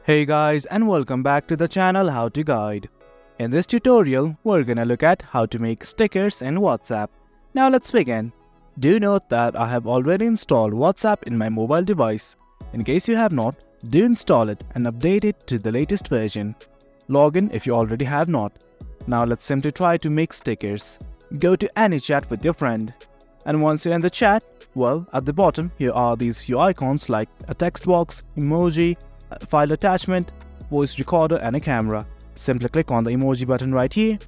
Hey guys, and welcome back to the channel How to Guide. In this tutorial, we're gonna look at how to make stickers in WhatsApp. Now let's begin. Do note that I have already installed WhatsApp in my mobile device. In case you have not, do install it and update it to the latest version. Log in if you already have not. Now let's simply try to make stickers. Go to any chat with your friend. And once you're in the chat, well, at the bottom here are these few icons like a text box, emoji, a file attachment, voice recorder and a camera. Simply click on the emoji button right here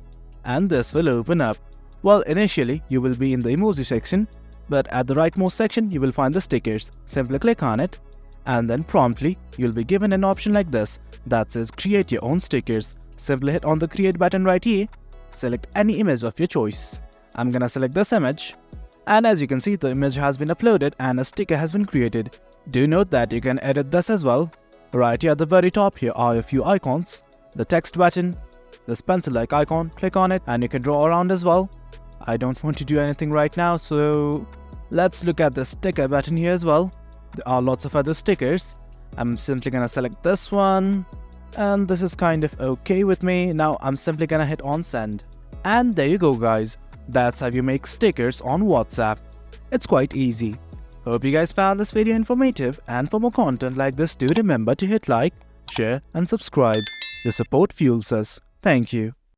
and this will open up. Well, initially you will be in the emoji section, but at the rightmost section you will find the stickers. Simply click on it and then promptly you'll be given an option like this that says create your own stickers. Simply hit on the create button right here. Select any image of your choice. I'm gonna select this image. And as you can see, the image has been uploaded and a sticker has been created. Do note that you can edit this as well. Right here at the very top, here are a few icons. The text button, this pencil-like icon, click on it and you can draw around as well. I don't want to do anything right now, so let's look at the sticker button here as well. There are lots of other stickers. I'm simply gonna select this one. And this is kind of okay with me. Now I'm simply gonna hit on send. And there you go guys. That's how you make stickers on WhatsApp. It's quite easy. Hope you guys found this video informative, and for more content like this, do remember to hit like, share and subscribe. Your support fuels us. Thank you.